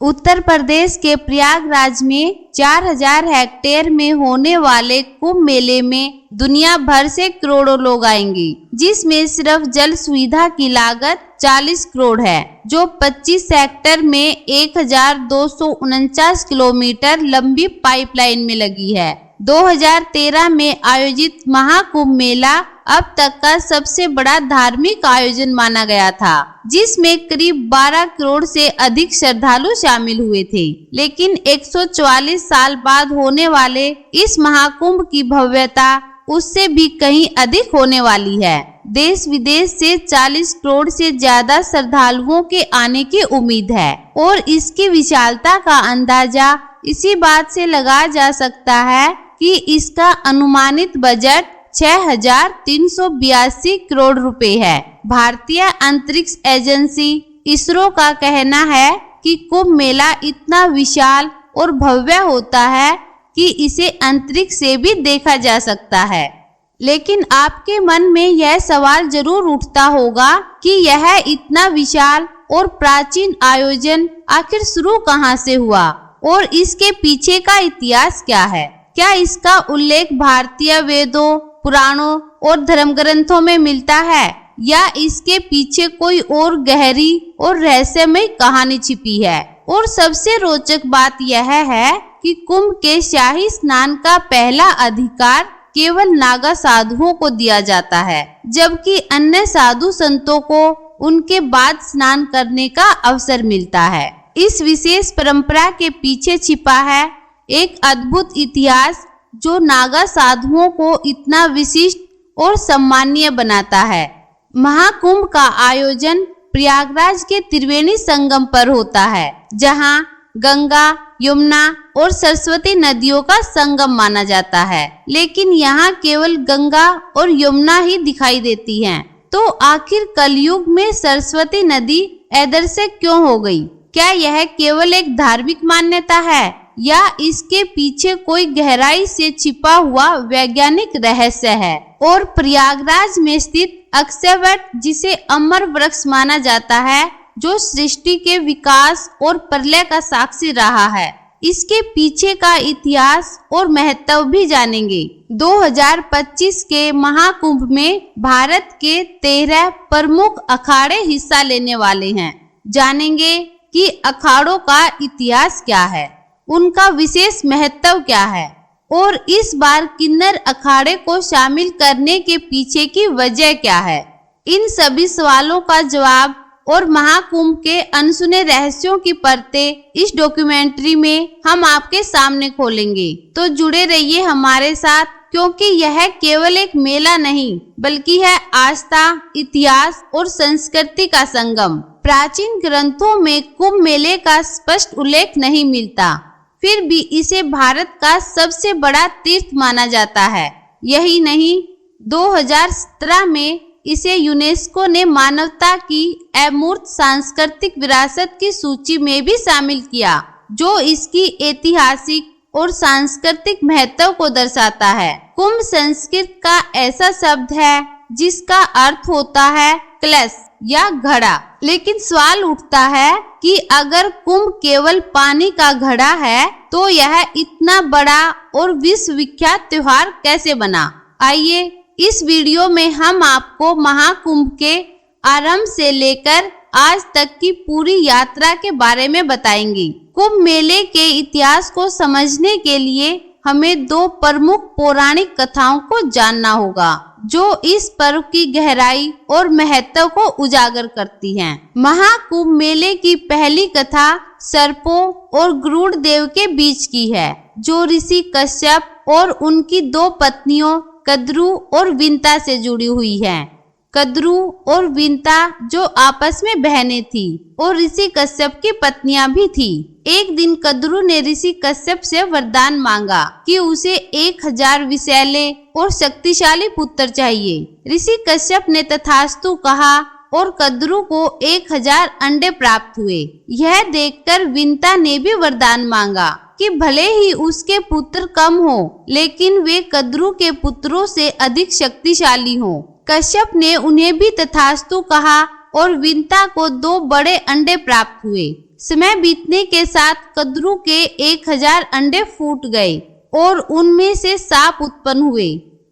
उत्तर प्रदेश के प्रयागराज में 4000 हेक्टेयर में होने वाले कुंभ मेले में दुनिया भर से करोड़ों लोग आएंगे, जिसमें सिर्फ जल सुविधा की लागत 40 करोड़ है, जो 25 हेक्टेयर में 1249 किलोमीटर लंबी पाइपलाइन में लगी है। 2013 में आयोजित महाकुंभ मेला अब तक का सबसे बड़ा धार्मिक आयोजन माना गया था, जिसमें करीब 12 करोड़ से अधिक श्रद्धालु शामिल हुए थे। लेकिन 144 साल बाद होने वाले इस महाकुंभ की भव्यता उससे भी कहीं अधिक होने वाली है। देश विदेश से 40 करोड़ से ज्यादा श्रद्धालुओं के आने की उम्मीद है और इसकी विशालता का अंदाजा इसी बात से लगाया जा सकता है कि इसका अनुमानित बजट 6382 करोड़ रुपए है। भारतीय अंतरिक्ष एजेंसी इसरो का कहना है कि कुंभ मेला इतना विशाल और भव्य होता है कि इसे अंतरिक्ष से भी देखा जा सकता है। लेकिन आपके मन में यह सवाल जरूर उठता होगा कि यह इतना विशाल और प्राचीन आयोजन आखिर शुरू कहां से हुआ और इसके पीछे का इतिहास क्या है। क्या इसका उल्लेख भारतीय वेदों, पुराणों और धर्म ग्रंथों में मिलता है या इसके पीछे कोई और गहरी और रहस्यमय कहानी छिपी है। और सबसे रोचक बात यह है कि कुंभ के शाही स्नान का पहला अधिकार केवल नागा साधुओं को दिया जाता है, जबकि अन्य साधु संतों को उनके बाद स्नान करने का अवसर मिलता है। इस विशेष परंपरा के पीछे छिपा है एक अद्भुत इतिहास जो नागा साधुओं को इतना विशिष्ट और सम्मानीय बनाता है। महाकुंभ का आयोजन प्रयागराज के त्रिवेणी संगम पर होता है, जहां गंगा, यमुना और सरस्वती नदियों का संगम माना जाता है। लेकिन यहाँ केवल गंगा और यमुना ही दिखाई देती हैं। तो आखिर कलयुग में सरस्वती नदी अदृश्य क्यों हो गई? क्या यह केवल एक धार्मिक मान्यता है या इसके पीछे कोई गहराई से छिपा हुआ वैज्ञानिक रहस्य है? और प्रयागराज में स्थित अक्षयवट, जिसे अमर वृक्ष माना जाता है, जो सृष्टि के विकास और प्रलय का साक्षी रहा है, इसके पीछे का इतिहास और महत्व भी जानेंगे। 2025 के महाकुंभ में भारत के 13 प्रमुख अखाड़े हिस्सा लेने वाले हैं। जानेंगे कि अखाड़ों का इतिहास क्या है, उनका विशेष महत्व क्या है और इस बार किन्नर अखाड़े को शामिल करने के पीछे की वजह क्या है। इन सभी सवालों का जवाब और महाकुंभ के अनसुने रहस्यों की परतें इस डॉक्यूमेंट्री में हम आपके सामने खोलेंगे। तो जुड़े रहिए हमारे साथ, क्योंकि यह केवल एक मेला नहीं बल्कि है आस्था, इतिहास और संस्कृति का संगम। प्राचीन ग्रंथों में कुंभ मेले का स्पष्ट उल्लेख नहीं मिलता, फिर भी इसे भारत का सबसे बड़ा तीर्थ माना जाता है। यही नहीं, 2017 में इसे यूनेस्को ने मानवता की अमूर्त सांस्कृतिक विरासत की सूची में भी शामिल किया, जो इसकी ऐतिहासिक और सांस्कृतिक महत्व को दर्शाता है। कुंभ संस्कृत का ऐसा शब्द है जिसका अर्थ होता है कलश या घड़ा। लेकिन सवाल उठता है कि अगर कुंभ केवल पानी का घड़ा है तो यह इतना बड़ा और विश्व विख्यात त्योहार कैसे बना? आइए इस वीडियो में हम आपको महाकुंभ के आरंभ से लेकर आज तक की पूरी यात्रा के बारे में बताएंगे। कुंभ मेले के इतिहास को समझने के लिए हमें 2 प्रमुख पौराणिक कथाओं को जानना होगा, जो इस पर्व की गहराई और महत्व को उजागर करती हैं। महाकुंभ मेले की पहली कथा सर्पों और गरुड़ देव के बीच की है, जो ऋषि कश्यप और उनकी 2 पत्नियों कद्रू और विंता से जुड़ी हुई है। कद्रू और विंता जो आपस में बहनें थी और ऋषि कश्यप की पत्नियां भी थी। एक दिन कद्रू ने ऋषि कश्यप से वरदान मांगा कि उसे 1000 विषैले और शक्तिशाली पुत्र चाहिए। ऋषि कश्यप ने तथास्तु कहा और कद्रू को 1000 अंडे प्राप्त हुए। यह देखकर विंता ने भी वरदान मांगा कि भले ही उसके पुत्र कम हो, लेकिन वे कद्रू के पुत्रों से अधिक शक्तिशाली हों। कश्यप ने उन्हें भी तथास्तु कहा और विंता को 2 बड़े अंडे प्राप्त हुए। समय बीतने के साथ कद्रू के 1000 अंडे फूट गए और उनमें से सांप उत्पन्न हुए,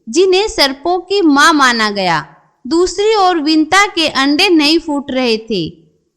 जिन्हें सर्पों की मां माना गया। दूसरी ओर विंता के अंडे नहीं फूट रहे थे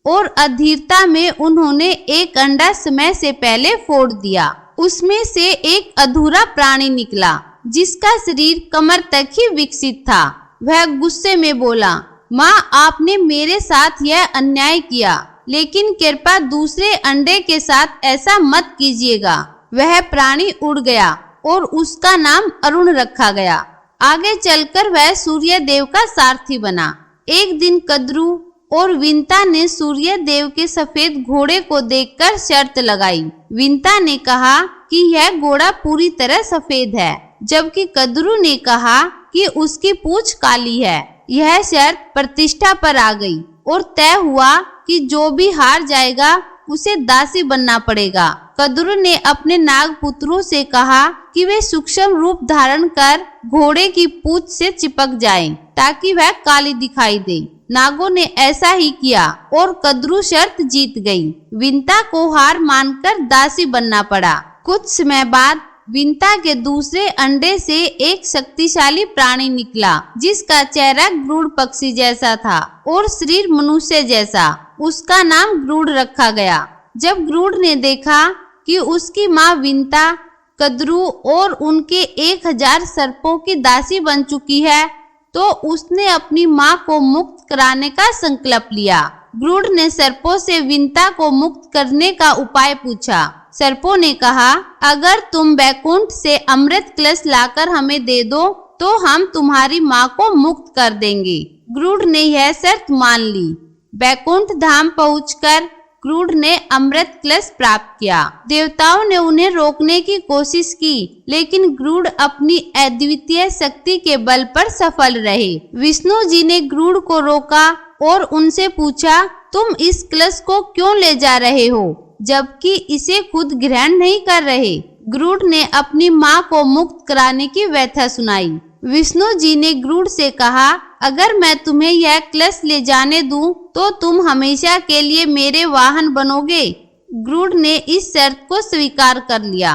और अधीरता में उन्होंने एक अंडा समय से पहले फोड़ दिया। उसमें से एक अधूरा प्राणी निकला, जिसका शरीर कमर तक ही विकसित था। वह गुस्से में बोला, माँ, आपने मेरे साथ यह अन्याय किया, लेकिन कृपया दूसरे अंडे के साथ ऐसा मत कीजिएगा। वह प्राणी उड़ गया और उसका नाम अरुण रखा गया। आगे चलकर वह सूर्य देव का सारथी बना। एक दिन कद्रू और विंता ने सूर्य देव के सफेद घोड़े को देखकर शर्त लगाई। विंता ने कहा कि यह घोड़ा पूरी तरह सफेद है, जबकि कद्रू ने कहा कि उसकी पूंछ काली है। यह शर्त प्रतिष्ठा पर आ गई और तय हुआ कि जो भी हार जाएगा उसे दासी बनना पड़ेगा। कद्रू ने अपने नागपुत्रों से कहा कि वे सूक्ष्म रूप धारण कर घोड़े की पूंछ से चिपक जाएं, ताकि वह काली दिखाई दे। नागों ने ऐसा ही किया और कद्रू शर्त जीत गई। विंता को हार मानकर दासी बनना पड़ा। कुछ समय बाद विंता के दूसरे अंडे से एक शक्तिशाली प्राणी निकला, जिसका चेहरा गरुड़ पक्षी जैसा था और शरीर मनुष्य जैसा। उसका नाम गरुड़ रखा गया। जब गरुड़ ने देखा कि उसकी माँ विंता कद्रू और उनके 1000 सर्पों की दासी बन चुकी है, तो उसने अपनी माँ को मुक्त कराने का संकल्प लिया। गरुड़ ने सर्पों से विंता को मुक्त करने का उपाय पूछा। सर्पों ने कहा, अगर तुम बैकुंठ से अमृत कलश लाकर हमें दे दो तो हम तुम्हारी माँ को मुक्त कर देंगे। गरुड़ ने यह शर्त मान ली। बैकुंठ धाम पहुंचकर गरुड़ ने अमृत कलश प्राप्त किया। देवताओं ने उन्हें रोकने की कोशिश की, लेकिन गरुड़ अपनी अद्वितीय शक्ति के बल पर सफल रहे। विष्णु जी ने गरुड़ को रोका और उनसे पूछा, तुम इस कलश को क्यों ले जा रहे हो, जबकि इसे खुद ग्रहण नहीं कर रहे? गरुड़ ने अपनी माँ को मुक्त कराने की व्यथा सुनाई। विष्णु जी ने गरुड़ से कहा, अगर मैं तुम्हें यह कलश ले जाने दूं, तो तुम हमेशा के लिए मेरे वाहन बनोगे। गरुड़ ने इस शर्त को स्वीकार कर लिया।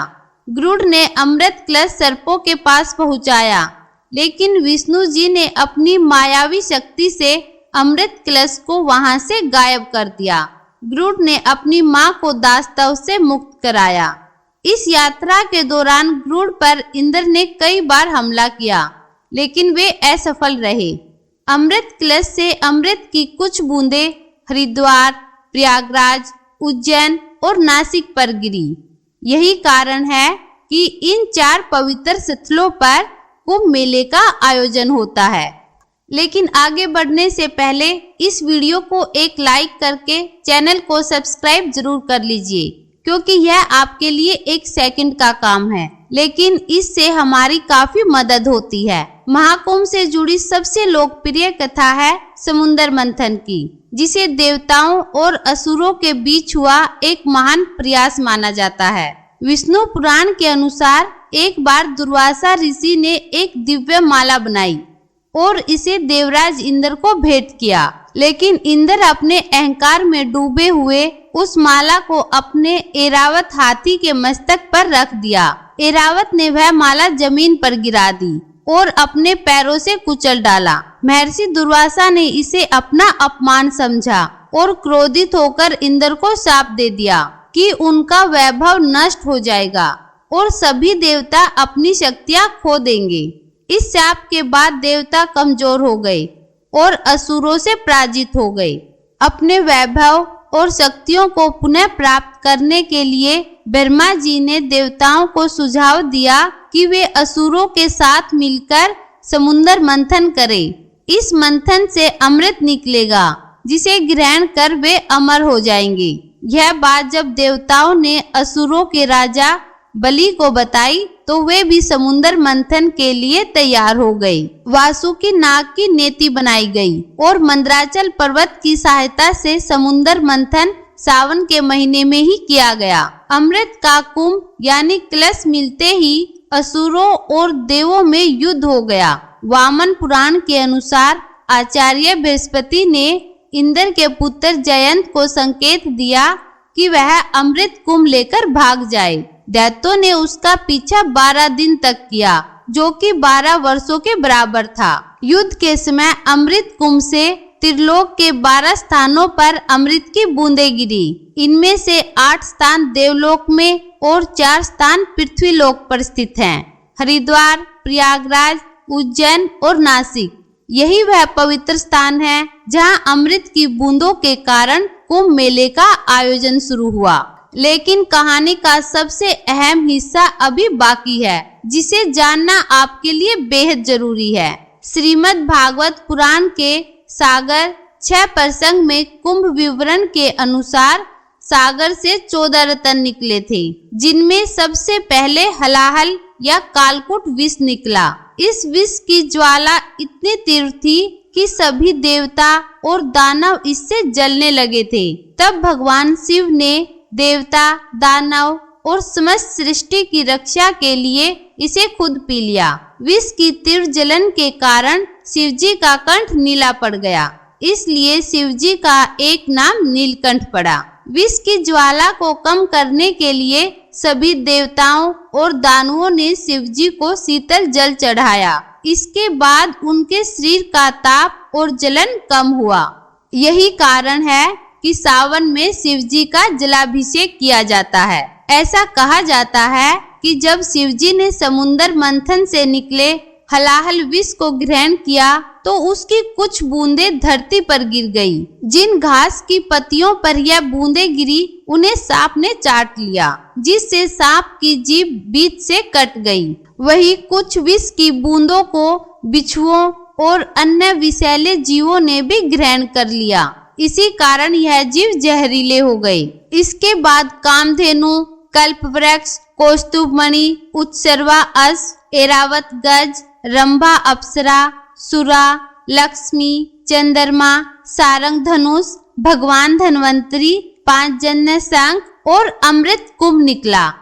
गरुड़ ने अमृत कलश सर्पों के पास पहुंचाया, लेकिन विष्णु जी ने अपनी मायावी शक्ति से अमृत कलश को वहां से गायब कर दिया। गरुड़ ने अपनी माँ को दासत्व से मुक्त कराया। इस यात्रा के दौरान गरुड़ पर इंद्र ने कई बार हमला किया, लेकिन वे असफल रहे। अमृत कलश से अमृत की कुछ बूंदें हरिद्वार, प्रयागराज, उज्जैन और नासिक पर गिरी। यही कारण है कि इन 4 पवित्र स्थलों पर कुंभ मेले का आयोजन होता है। लेकिन आगे बढ़ने से पहले इस वीडियो को एक लाइक करके चैनल को सब्सक्राइब जरूर कर लीजिए, क्योंकि यह आपके लिए 1 सेकंड का काम है, लेकिन इससे हमारी काफी मदद होती है। महाकुंभ से जुड़ी सबसे लोकप्रिय कथा है समुद्र मंथन की, जिसे देवताओं और असुरों के बीच हुआ एक महान प्रयास माना जाता है। विष्णु पुराण के अनुसार एक बार दुर्वासा ऋषि ने एक दिव्य माला बनाई और इसे देवराज इंद्र को भेंट किया, लेकिन इंद्र अपने अहंकार में डूबे हुए उस माला को अपने ऐरावत हाथी के मस्तक पर रख दिया। ऐरावत ने वह माला जमीन पर गिरा दी और अपने पैरों से कुचल डाला। महर्षि दुर्वासा ने इसे अपना अपमान समझा और क्रोधित होकर इंद्र को शाप दे दिया कि उनका वैभव नष्ट हो जाएगा और सभी देवता अपनी शक्तियां खो देंगे। इस शाप के बाद देवता कमजोर हो गए और असुरों से पराजित हो गए। अपने वैभव और शक्तियों को पुनः प्राप्त करने के लिए ब्रह्मा जी ने देवताओं को सुझाव दिया कि वे असुरों के साथ मिलकर समुद्र मंथन करें। इस मंथन से अमृत निकलेगा, जिसे ग्रहण कर वे अमर हो जाएंगे। यह बात जब देवताओं ने असुरों के राजा बलि को बताई, तो वे भी समुद्र मंथन के लिए तैयार हो गए। वासुकी नाग की नेति बनाई गई और मंदराचल पर्वत की सहायता से समुद्र मंथन सावन के महीने में ही किया गया। अमृत का कुंभ यानी कलश मिलते ही असुरों और देवों में युद्ध हो गया। वामन पुराण के अनुसार आचार्य बृहस्पति ने इंद्र के पुत्र जयंत को संकेत दिया कि वह अमृत कुंभ लेकर भाग जाए। दैत्यों ने उसका पीछा 12 दिन तक किया, जो कि 12 वर्षों के बराबर था। युद्ध के समय अमृत कुंभ से त्रिलोक के 12 स्थानों पर अमृत की बूंदें गिरी। इनमें से 8 स्थान देवलोक में और 4 स्थान पृथ्वीलोक पर स्थित हैं। हरिद्वार, प्रयागराज, उज्जैन और नासिक, यही वह पवित्र स्थान है जहां अमृत की बूंदों के कारण कुंभ मेले का आयोजन शुरू हुआ। लेकिन कहानी का सबसे अहम हिस्सा अभी बाकी है, जिसे जानना आपके लिए बेहद जरूरी है। श्रीमद् भागवत पुराण के सागर 6 प्रसंग में कुंभ विवरण के अनुसार सागर से 14 रत्न निकले थे, जिनमें सबसे पहले हलाहल या कालकूट विष निकला। इस विष की ज्वाला इतनी तीव्र थी कि सभी देवता और दानव इससे जलने लगे थे। तब भगवान शिव ने देवता, दानव और समस्त सृष्टि की रक्षा के लिए इसे खुद पी लिया। विष की तीव्र जलन के कारण शिवजी का कंठ नीला पड़ गया, इसलिए शिवजी का एक नाम नीलकंठ पड़ा। विष की ज्वाला को कम करने के लिए सभी देवताओं और दानवों ने शिवजी को शीतल जल चढ़ाया। इसके बाद उनके शरीर का ताप और जलन कम हुआ। यही कारण है कि सावन में शिवजी का जलाभिषेक किया जाता है। ऐसा कहा जाता है कि जब शिवजी ने समुद्र मंथन से निकले हलाहल विष को ग्रहण किया तो उसकी कुछ बूंदें धरती पर गिर गई। जिन घास की पत्तियों पर यह बूंदें गिरी उन्हें सांप ने चाट लिया, जिससे सांप की जीभ बीच से कट गई। वही कुछ विष की बूंदों को बिच्छुओं और अन्य विषैले जीवों ने भी ग्रहण कर लिया। इसी कारण यह जीव जहरीले हो गए। इसके बाद कामधेनु, कल्पवृक्ष, कौस्तुभमणि, उत्सर्वा अश्व, ऐरावत गज, रंभा अप्सरा, सुरा, लक्ष्मी, चंद्रमा, सारंग धनुष, भगवान धन्वंतरी, 5 जन्य शंख और अमृत कुंभ निकला,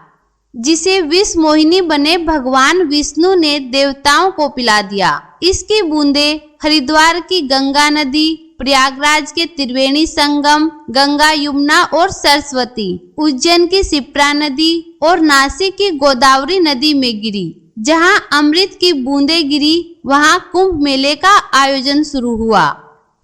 जिसे विष मोहिनी बने भगवान विष्णु ने देवताओं को पिला दिया। इसकी बूंदें हरिद्वार की गंगा नदी, प्रयागराज के त्रिवेणी संगम, गंगा, यमुना और सरस्वती, उज्जैन की शिप्रा नदी और नासिक की गोदावरी नदी में गिरी। जहां अमृत की बूंदें गिरी वहां कुंभ मेले का आयोजन शुरू हुआ।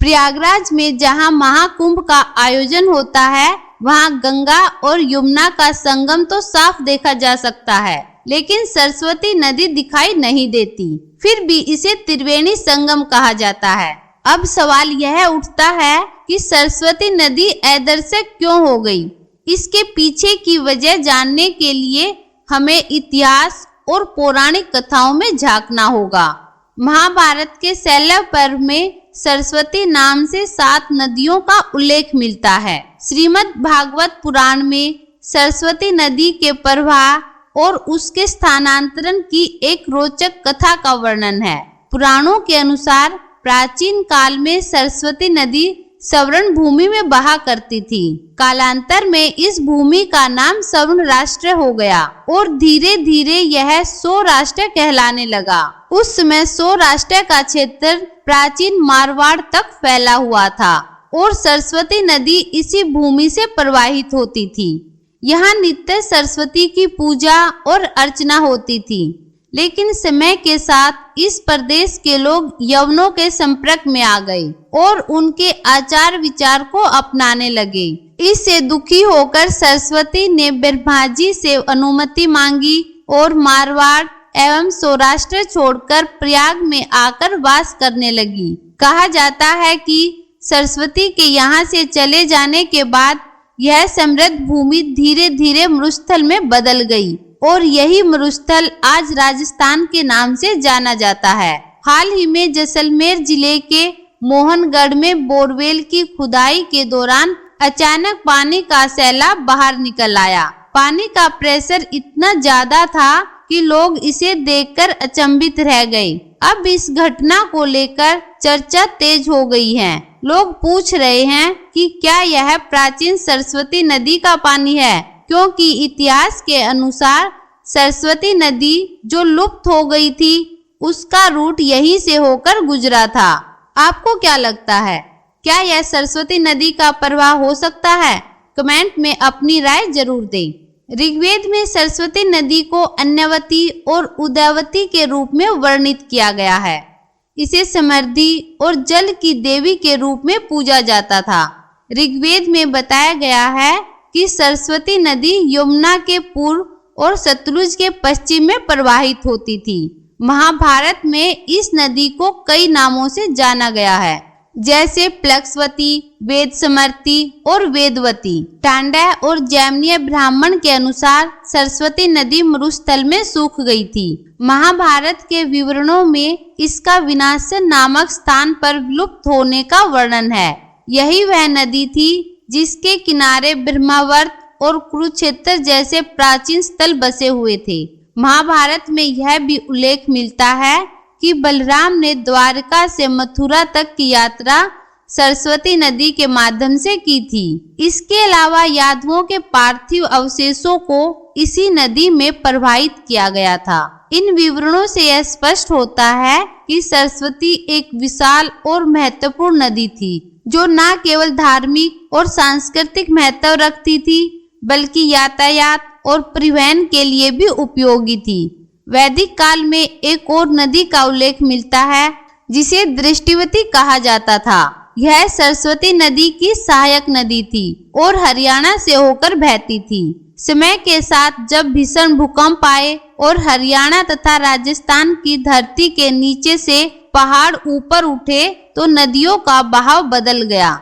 प्रयागराज में जहां महाकुंभ का आयोजन होता है वहां गंगा और यमुना का संगम तो साफ देखा जा सकता है, लेकिन सरस्वती नदी दिखाई नहीं देती। फिर भी इसे त्रिवेणी संगम कहा जाता है। अब सवाल यह उठता है कि सरस्वती नदी अदृश्य क्यों हो गई? इसके पीछे की वजह जानने के लिए हमें इतिहास और पौराणिक कथाओं में झांकना होगा। महाभारत के शैलव पर्व में सरस्वती नाम से 7 नदियों का उल्लेख मिलता है। श्रीमद् भागवत पुराण में सरस्वती नदी के प्रवाह और उसके स्थानांतरण की एक रोचक कथा का वर्णन है। पुराणों के अनुसार प्राचीन काल में सरस्वती नदी सवर्ण भूमि में बहा करती थी। कालांतर में इस भूमि का नाम सवर्ण राष्ट्र हो गया और धीरे धीरे यह सौराष्ट्र कहलाने लगा। उस समय सौराष्ट्र का क्षेत्र प्राचीन मारवाड़ तक फैला हुआ था और सरस्वती नदी इसी भूमि से प्रवाहित होती थी। यहाँ नित्य सरस्वती की पूजा और अर्चना होती थी। लेकिन समय के साथ इस प्रदेश के लोग यवनों के संपर्क में आ गए और उनके आचार विचार को अपनाने लगे। इससे दुखी होकर सरस्वती ने ब्रह्मा जी से अनुमति मांगी और मारवाड़ एवं सौराष्ट्र छोड़कर प्रयाग में आकर वास करने लगी। कहा जाता है कि सरस्वती के यहाँ से चले जाने के बाद यह समृद्ध भूमि धीरे धीरे मरुस्थल में बदल गई और यही मरुस्थल आज राजस्थान के नाम से जाना जाता है। हाल ही में जैसलमेर जिले के मोहनगढ़ में बोरवेल की खुदाई के दौरान अचानक पानी का सैलाब बाहर निकल आया। पानी का प्रेशर इतना ज्यादा था कि लोग इसे देखकर अचंभित रह गए। अब इस घटना को लेकर चर्चा तेज हो गई है। लोग पूछ रहे हैं कि क्या यह प्राचीन सरस्वती नदी का पानी है, क्योंकि इतिहास के अनुसार सरस्वती नदी जो लुप्त हो गई थी उसका रूट यहीं से होकर गुजरा था। आपको क्या लगता है, क्या यह सरस्वती नदी का प्रवाह हो सकता है? कमेंट में अपनी राय जरूर दें। ऋग्वेद में सरस्वती नदी को अन्यवती और उदयवती के रूप में वर्णित किया गया है। इसे समृद्धि और जल की देवी के रूप में पूजा जाता था। ऋग्वेद में बताया गया है कि सरस्वती नदी यमुना के पूर्व और सतलुज के पश्चिम में प्रवाहित होती थी। महाभारत में इस नदी को कई नामों से जाना गया है, जैसे प्लक्सवती, वेदसमर्ती और वेदवती। टांडा और जैमिनीय ब्राह्मण के अनुसार सरस्वती नदी मरुस्थल में सूख गई थी। महाभारत के विवरणों में इसका विनाशन नामक स्थान पर विलुप्त होने का वर्णन है। यही वह नदी थी जिसके किनारे ब्रह्मावर्त और कुरुक्षेत्र जैसे प्राचीन स्थल बसे हुए थे। महाभारत में यह भी उल्लेख मिलता है कि बलराम ने द्वारका से मथुरा तक की यात्रा सरस्वती नदी के माध्यम से की थी। इसके अलावा यादवों के पार्थिव अवशेषों को इसी नदी में प्रवाहित किया गया था। इन विवरणों से यह स्पष्ट होता है कि सरस्वती एक विशाल और महत्वपूर्ण नदी थी, जो न केवल धार्मिक और सांस्कृतिक महत्व रखती थी, बल्कि यातायात और परिवहन के लिए भी उपयोगी थी। वैदिक काल में एक और नदी का उल्लेख मिलता है जिसे दृष्टिवती कहा जाता था। यह सरस्वती नदी की सहायक नदी थी और हरियाणा से होकर बहती थी। समय के साथ जब भीषण भूकंप आए और हरियाणा तथा राजस्थान की धरती के नीचे से पहाड़ ऊपर उठे तो नदियों का बहाव बदल गया।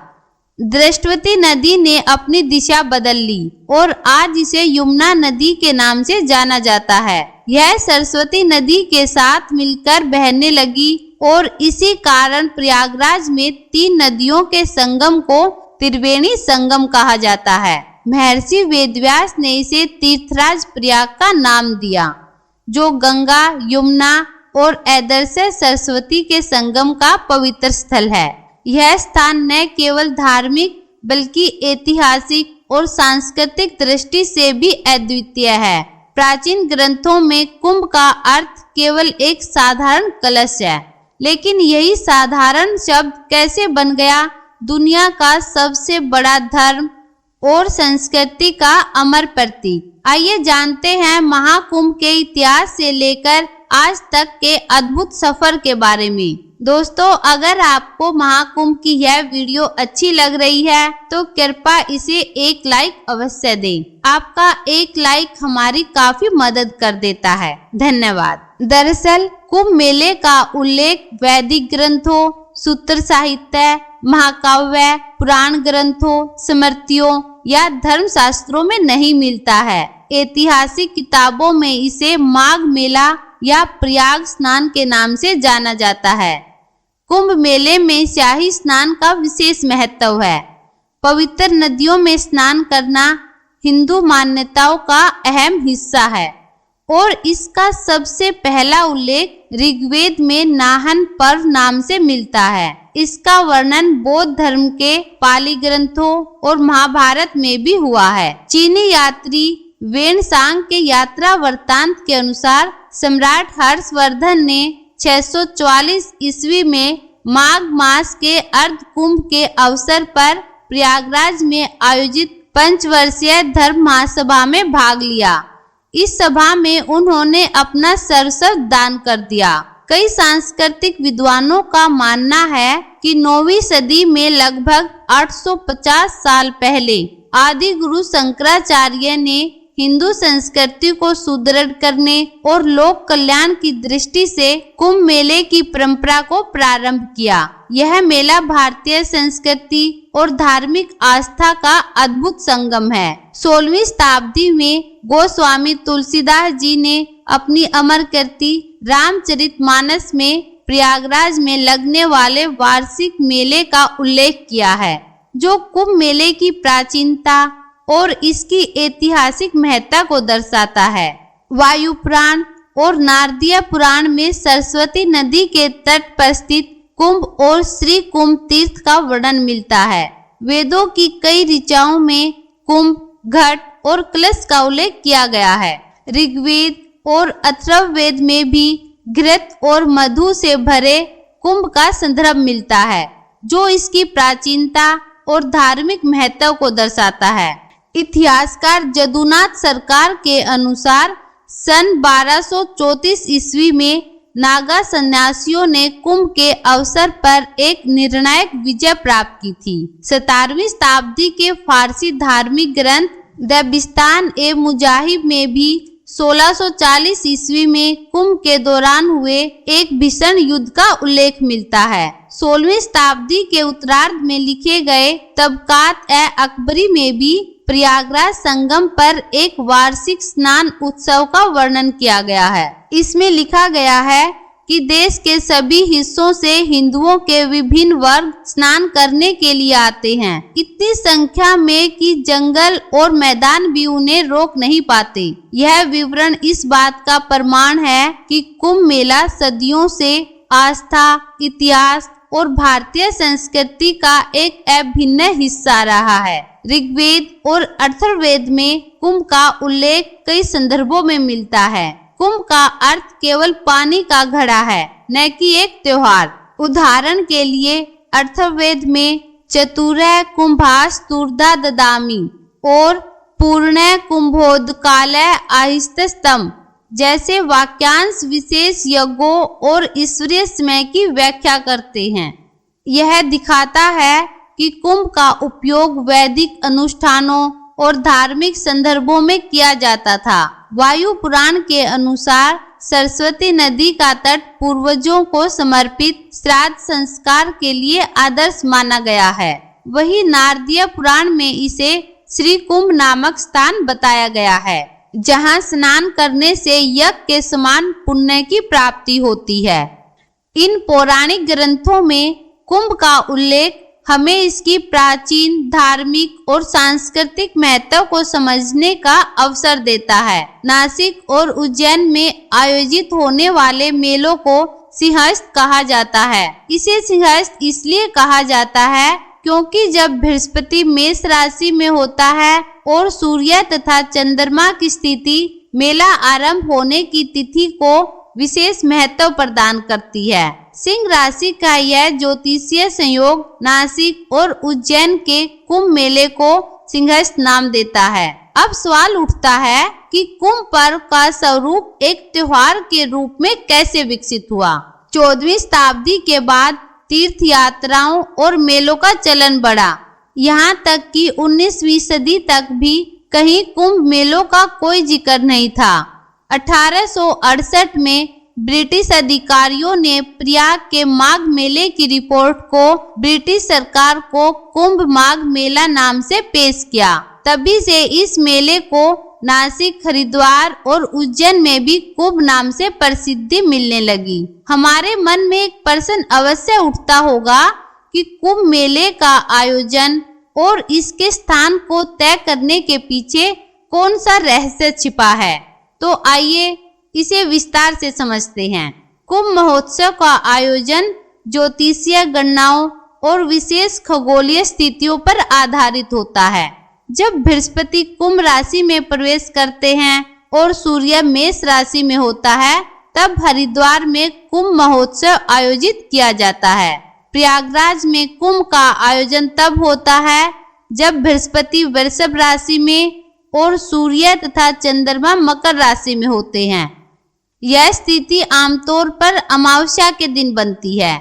दृष्टवती नदी ने अपनी दिशा बदल ली और आज इसे यमुना नदी के नाम से जाना जाता है। यह सरस्वती नदी के साथ मिलकर बहने लगी और इसी कारण प्रयागराज में 3 नदियों के संगम को त्रिवेणी संगम कहा जाता है। महर्षि वेदव्यास ने इसे तीर्थराज प्रयाग का नाम दिया, जो गंगा, यमुना और ऐदरसे सरस्वती के संगम का पवित्र स्थल है। यह स्थान न केवल धार्मिक बल्कि ऐतिहासिक और सांस्कृतिक दृष्टि से भी अद्वितीय है। प्राचीन ग्रंथों में कुंभ का अर्थ केवल एक साधारण कलश है, लेकिन यही साधारण शब्द कैसे बन गया दुनिया का सबसे बड़ा धर्म और संस्कृति का अमर प्रतीक। आइए जानते हैं महाकुंभ के इतिहास से लेकर आज तक के अद्भुत सफर के बारे में। दोस्तों, अगर आपको महाकुंभ की यह वीडियो अच्छी लग रही है तो कृपया इसे एक लाइक अवश्य दें। आपका एक लाइक हमारी काफी मदद कर देता है। धन्यवाद। दरअसल कुंभ मेले का उल्लेख वैदिक ग्रंथों, सूत्र साहित्य, महाकाव्य, पुराण ग्रंथों, स्मृतियों या धर्म शास्त्रों में नहीं मिलता है। ऐतिहासिक किताबों में इसे माघ मेला या प्रयाग स्नान के नाम से जाना जाता है। कुंभ मेले में शाही स्नान का विशेष महत्व है। पवित्र नदियों में स्नान करना हिंदू मान्यताओं का अहम हिस्सा है और इसका सबसे पहला उल्लेख ऋग्वेद में नाहन पर्व नाम से मिलता है। इसका वर्णन बौद्ध धर्म के पाली ग्रंथों और महाभारत में भी हुआ है। चीनी यात्री वेनसांग के यात्रा वृत्तांत के अनुसार सम्राट हर्षवर्धन ने 644 ईस्वी में माघ मास के अर्ध कुंभ के अवसर पर प्रयागराज में आयोजित 5 वर्षीय धर्म महासभा में भाग लिया। इस सभा में उन्होंने अपना सर्वस्व दान कर दिया। कई सांस्कृतिक विद्वानों का मानना है कि 9वीं सदी में लगभग 850 साल पहले आदि गुरु शंकराचार्य ने हिंदू संस्कृति को सुदृढ़ करने और लोक कल्याण की दृष्टि से कुंभ मेले की परंपरा को प्रारंभ किया। यह मेला भारतीय संस्कृति और धार्मिक आस्था का अद्भुत संगम है। 16वीं शताब्दी में गोस्वामी तुलसीदास जी ने अपनी अमर कृति रामचरितमानस में प्रयागराज में लगने वाले वार्षिक मेले का उल्लेख किया है, जो कुंभ मेले की प्राचीनता और इसकी ऐतिहासिक महत्ता को दर्शाता है। वायु पुराण और नारदीय पुराण में सरस्वती नदी के तट पर स्थित कुंभ और श्री कुंभ तीर्थ का वर्णन मिलता है। वेदों की कई ऋचाओं में कुंभ, घट और कलश का उल्लेख किया गया है। ऋग्वेद और अथर्ववेद में भी घृत और मधु से भरे कुंभ का संदर्भ मिलता है, जो इसकी प्राचीनता और धार्मिक महत्व को दर्शाता है। इतिहासकार जदुनाथ सरकार के अनुसार सन 1234 ईस्वी में नागा सन्यासियों ने कुंभ के अवसर पर एक निर्णायक विजय प्राप्त की थी। 17वीं शताब्दी के फारसी धार्मिक ग्रंथ दबिस्तान ए मुजाहिब में भी 1640 ईस्वी में कुंभ के दौरान हुए एक भीषण युद्ध का उल्लेख मिलता है। 16वीं शताब्दी के उत्तरार्ध में लिखे गए तबकात ए अकबरी में भी प्रयागराज संगम पर एक वार्षिक स्नान उत्सव का वर्णन किया गया है। इसमें लिखा गया है कि देश के सभी हिस्सों से हिंदुओं के विभिन्न वर्ग स्नान करने के लिए आते हैं, इतनी संख्या में कि जंगल और मैदान भी उन्हें रोक नहीं पाते। यह विवरण इस बात का प्रमाण है कि कुंभ मेला सदियों से आस्था, इतिहास और भारतीय संस्कृति का एक अभिन्न हिस्सा रहा है। ऋग्वेद और अथर्ववेद में कुंभ का उल्लेख कई संदर्भों में मिलता है। कुंभ का अर्थ केवल पानी का घड़ा है, न कि एक त्योहार। उदाहरण के लिए अथर्ववेद में चतुरः कुंभास्तुर्धा ददामि और पूर्णः कुंभोदकालः आहिस्तस्तम जैसे वाक्यांश विशेष यज्ञों और ईश्वरीय समय की व्याख्या करते हैं। यह दिखाता है कि कुंभ का उपयोग वैदिक अनुष्ठानों और धार्मिक संदर्भों में किया जाता था। वायु पुराण के अनुसार सरस्वती नदी का तट पूर्वजों को समर्पित श्राद्ध संस्कार के लिए आदर्श माना गया है। वही नारदीय पुराण में इसे श्री कुंभ नामक स्थान बताया गया है, जहां स्नान करने से यज्ञ के समान पुण्य की प्राप्ति होती है। इन पौराणिक ग्रंथों में कुंभ का उल्लेख हमें इसकी प्राचीन धार्मिक और सांस्कृतिक महत्व को समझने का अवसर देता है। नासिक और उज्जैन में आयोजित होने वाले मेलों को सिंहस्थ कहा जाता है। इसे सिंहस्थ इसलिए कहा जाता है क्योंकि जब बृहस्पति मेष राशि में होता है और सूर्य तथा चंद्रमा की स्थिति मेला आरंभ होने की तिथि को विशेष महत्व प्रदान करती है। सिंह राशि का यह ज्योतिषीय संयोग नासिक और उज्जैन के कुंभ मेले को सिंहस्थ नाम देता है। अब सवाल उठता है कि कुंभ पर्व का स्वरूप एक त्योहार के रूप में कैसे विकसित हुआ। 14वीं शताब्दी के बाद तीर्थ यात्राओं और मेलों का चलन बढ़ा। यहाँ तक कि 19वीं सदी तक भी कहीं कुंभ मेलों का कोई जिक्र नहीं था। 1868 में ब्रिटिश अधिकारियों ने प्रयाग के माघ मेले की रिपोर्ट को ब्रिटिश सरकार को कुंभ माघ मेला नाम से पेश किया। तभी से इस मेले को नासिक, हरिद्वार और उज्जैन में भी कुंभ नाम से प्रसिद्धि मिलने लगी। हमारे मन में एक प्रश्न अवश्य उठता होगा कि कुंभ मेले का आयोजन और इसके स्थान को तय करने के पीछे कौन सा रहस्य छिपा है। तो आइए इसे विस्तार से समझते हैं। कुंभ महोत्सव का आयोजन ज्योतिषीय गणनाओं और विशेष खगोलीय स्थितियों पर आधारित होता है। जब बृहस्पति कुंभ राशि में प्रवेश करते हैं और सूर्य मेष राशि में होता है, तब हरिद्वार में कुंभ महोत्सव आयोजित किया जाता है। प्रयागराज में कुंभ का आयोजन तब होता है जब बृहस्पति वृषभ राशि में और सूर्य तथा चंद्रमा मकर राशि में होते हैं। यह स्थिति आमतौर पर अमावस्या के दिन बनती है।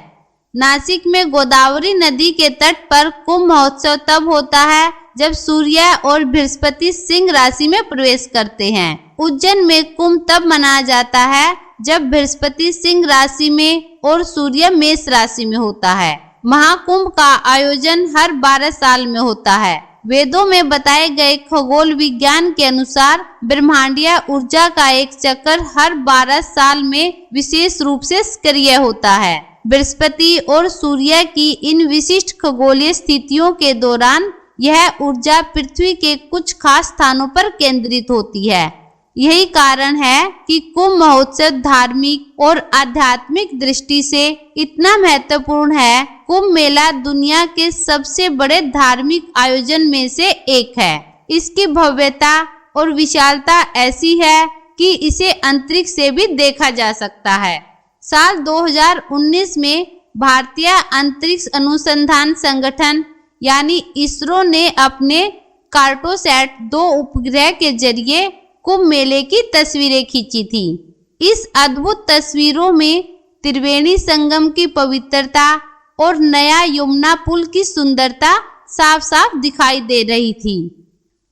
नासिक में गोदावरी नदी के तट पर कुंभ महोत्सव तब होता है जब सूर्य और बृहस्पति सिंह राशि में प्रवेश करते हैं। उज्जैन में कुंभ तब मनाया जाता है जब बृहस्पति सिंह राशि में और सूर्य मेष राशि में होता है। महाकुंभ का आयोजन हर 12 साल में होता है। वेदों में बताए गए खगोल विज्ञान के अनुसार ब्रह्मांडीय ऊर्जा का एक चक्र हर 12 साल में विशेष रूप से सक्रिय होता है। बृहस्पति और सूर्य की इन विशिष्ट खगोलीय स्थितियों के दौरान यह ऊर्जा पृथ्वी के कुछ खास स्थानों पर केंद्रित होती है। यही कारण है कि कुंभ महोत्सव धार्मिक और आध्यात्मिक दृष्टि से इतना महत्वपूर्ण है। कुंभ मेला दुनिया के सबसे बड़े धार्मिक आयोजन में से एक है। इसकी भव्यता और विशालता ऐसी है कि इसे अंतरिक्ष से भी देखा जा सकता है। साल 2019 में भारतीय अंतरिक्ष अनुसंधान संगठन यानी इसरो ने अपने कार्टोसैट 2 उपग्रह के जरिए कुंभ मेले की तस्वीरें खींची थी। इस अद्भुत तस्वीरों में त्रिवेणी संगम की पवित्रता और नया यमुना पुल की सुंदरता साफ साफ दिखाई दे रही थी।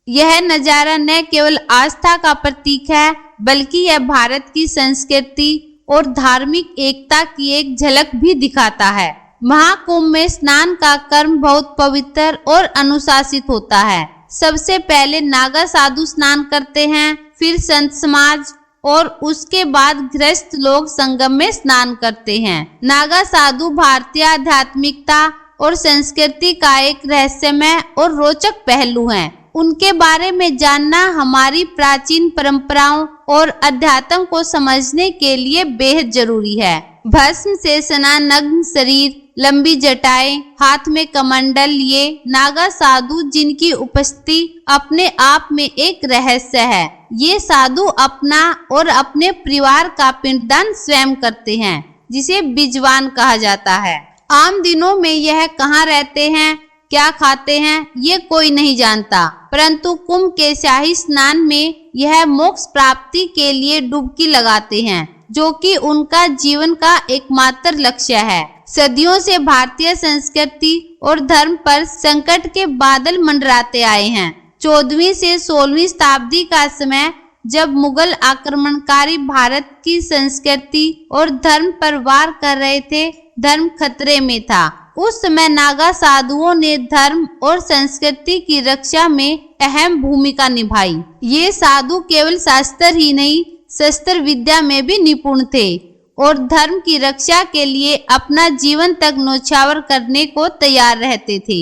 यह नजारा न केवल आस्था का प्रतीक है, बल्कि यह भारत की संस्कृति और धार्मिक एकता की एक झलक भी दिखाता है। महाकुंभ में स्नान का कर्म बहुत पवित्र और अनुशासित होता है। सबसे पहले नागा साधु स्नान करते हैं, फिर संत समाज और उसके बाद गृहस्थ लोग संगम में स्नान करते हैं। नागा साधु भारतीय आध्यात्मिकता और संस्कृति का एक रहस्यमय और रोचक पहलू हैं। उनके बारे में जानना हमारी प्राचीन परंपराओं और अध्यात्म को समझने के लिए बेहद जरूरी है। भस्म से सना नग्न शरीर, लंबी जटाएं, हाथ में कमंडल लिए नागा साधु जिनकी उपस्थिति अपने आप में एक रहस्य है। ये साधु अपना और अपने परिवार का पिंडदान स्वयं करते हैं, जिसे बिजवान कहा जाता है। आम दिनों में यह कहाँ रहते हैं, क्या खाते हैं, ये कोई नहीं जानता, परंतु कुंभ के शाही स्नान में यह मोक्ष प्राप्ति के लिए डुबकी लगाते हैं, जो कि उनका जीवन का एकमात्र लक्ष्य है। सदियों से भारतीय संस्कृति और धर्म पर संकट के बादल मंडराते आए हैं। 14वीं से 16वीं शताब्दी का समय, जब मुगल आक्रमणकारी भारत की संस्कृति और धर्म पर वार कर रहे थे, धर्म खतरे में था। उस समय नागा साधुओं ने धर्म और संस्कृति की रक्षा में अहम भूमिका निभाई। ये साधु केवल शास्त्र ही नहीं, शस्त्र विद्या में भी निपुण थे और धर्म की रक्षा के लिए अपना जीवन तक न्यौछावर करने को तैयार रहते थे।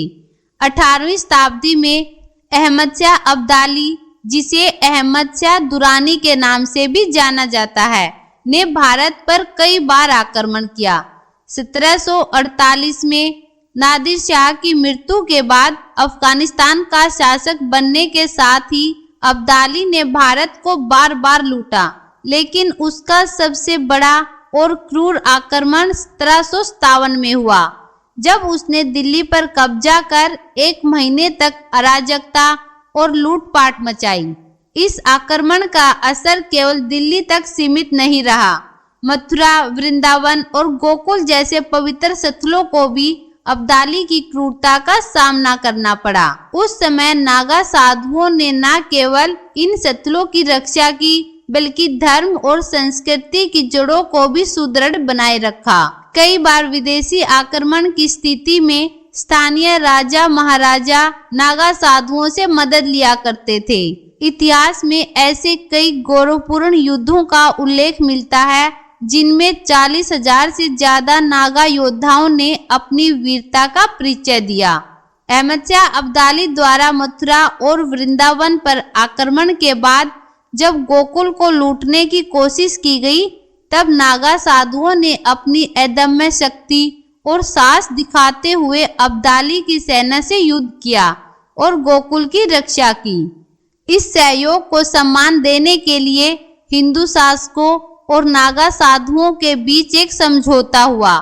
18वीं शताब्दी में अहमद शाह अब्दाली, जिसे अहमद शाह दुरानी के नाम से भी जाना जाता है, ने भारत पर कई बार आक्रमण किया। 1748 में नादिर शाह की मृत्यु के बाद अफगानिस्तान का शासक बनने के साथ ही अब्दाली ने भारत को बार बार लूटा, लेकिन उसका सबसे बड़ा और क्रूर आक्रमण 1757 में हुआ, जब उसने दिल्ली पर कब्जा कर 1 महीने तक अराजकता और लूटपाट मचाई। इस आक्रमण का असर केवल दिल्ली तक सीमित नहीं रहा, मथुरा, वृंदावन और गोकुल जैसे पवित्र स्थलों को भी अब्दाली की क्रूरता का सामना करना पड़ा। उस समय नागा साधुओं ने न केवल इन स्थलों की रक्षा की, बल्कि धर्म और संस्कृति की जड़ों को भी सुदृढ़ बनाए रखा। कई बार विदेशी आक्रमण की स्थिति में स्थानीय राजा महाराजा नागा साधुओं से मदद लिया करते थे। इतिहास में ऐसे कई गौरवपूर्ण युद्धों का उल्लेख मिलता है, जिनमें 40,000 से ज्यादा नागा योद्धाओं ने अपनी वीरता का परिचय दिया। अहमद शाह अब्दाली द्वारा मथुरा और वृंदावन पर आक्रमण के बाद जब गोकुल को लूटने की कोशिश की गई, तब नागा साधुओं ने अपनी अदम्य शक्ति और साहस दिखाते हुए अब्दाली की सेना से युद्ध किया और गोकुल की रक्षा की। इस सहयोग को सम्मान देने के लिए हिंदू शासकों और नागा साधुओं के बीच एक समझौता हुआ।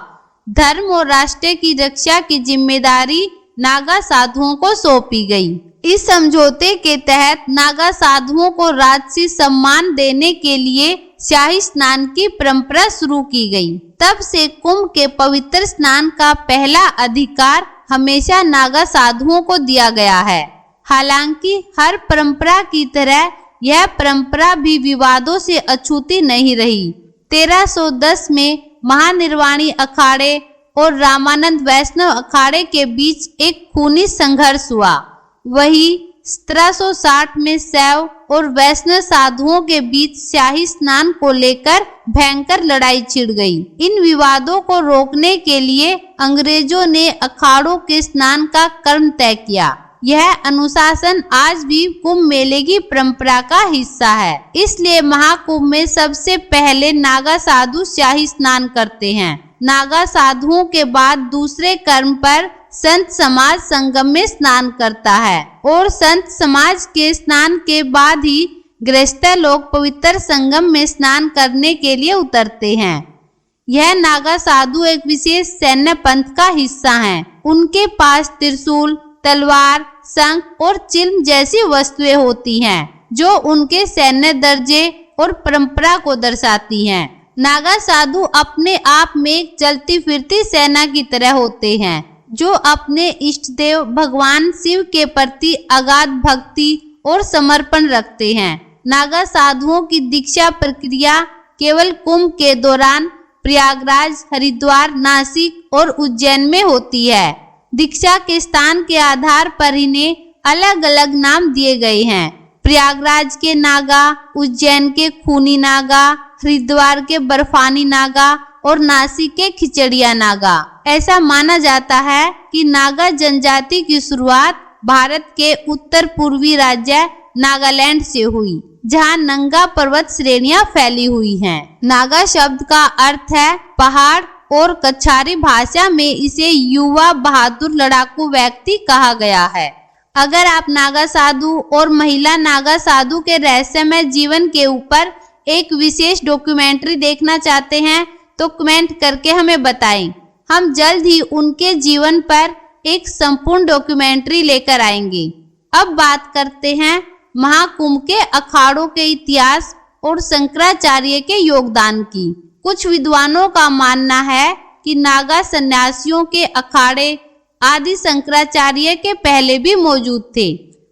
धर्म और राष्ट्र की रक्षा की जिम्मेदारी नागा साधुओं को सौंपी गई। इस समझौते के तहत नागा साधुओं को राजसी सम्मान देने के लिए शाही स्नान की परंपरा शुरू की गई। तब से कुंभ के पवित्र स्नान का पहला अधिकार हमेशा नागा साधुओं को दिया गया है। हालांकि हर परंपरा की तरह यह परंपरा भी विवादों से अछूती नहीं रही। 1310 में महानिर्वाणी अखाड़े और रामानंद वैष्णव अखाड़े के बीच एक खूनी संघर्ष हुआ। वही 1760 में शैव और वैष्णव साधुओं के बीच शाही स्नान को लेकर भयंकर लड़ाई छिड़ गई। इन विवादों को रोकने के लिए अंग्रेजों ने अखाड़ों के स्नान का क्रम तय किया। यह अनुशासन आज भी कुंभ मेले की परंपरा का हिस्सा है। इसलिए महाकुंभ में सबसे पहले नागा साधु शाही स्नान करते हैं। नागा साधुओं के बाद दूसरे क्रम पर संत समाज संगम में स्नान करता है और संत समाज के स्नान के बाद ही गृहस्थ लोग पवित्र संगम में स्नान करने के लिए उतरते हैं। यह नागा साधु एक विशेष सैन्य पंथ का हिस्सा हैं। उनके पास त्रिशूल, तलवार, शंख और चिन्ह जैसी वस्तुएं होती हैं, जो उनके सैन्य दर्जे और परंपरा को दर्शाती हैं। नागा साधु अपने आप में एक चलती फिरती सेना की तरह होते हैं, जो अपने इष्ट देव भगवान शिव के प्रति अगाध भक्ति और समर्पण रखते हैं। नागा साधुओं की दीक्षा प्रक्रिया केवल कुंभ के दौरान प्रयागराज, हरिद्वार, नासिक और उज्जैन में होती है। दीक्षा के स्थान के आधार पर इन्हें अलग अलग नाम दिए गए हैं। प्रयागराज के नागा, उज्जैन के खूनी नागा, हरिद्वार के बर्फानी नागा और नासिक के खिचड़िया नागा। ऐसा माना जाता है कि नागा जनजाति की शुरुआत भारत के उत्तर पूर्वी राज्य नागालैंड से हुई, जहां नंगा पर्वत श्रेणियां फैली हुई हैं। नागा शब्द का अर्थ है पहाड़ और कछारी भाषा में इसे युवा बहादुर लड़ाकू व्यक्ति कहा गया है। अगर आप नागा साधु और महिला नागा साधु के रहस्यमय जीवन के ऊपर एक विशेष डॉक्यूमेंट्री देखना चाहते हैं तो कमेंट करके हमें बताएं। हम जल्द ही उनके जीवन पर एक संपूर्ण डॉक्यूमेंट्री लेकर आएंगे। अब बात करते हैं महाकुंभ के अखाड़ों के इतिहास और शंकराचार्य के योगदान की। कुछ विद्वानों का मानना है कि नागा सन्यासियों के अखाड़े आदि शंकराचार्य के पहले भी मौजूद थे।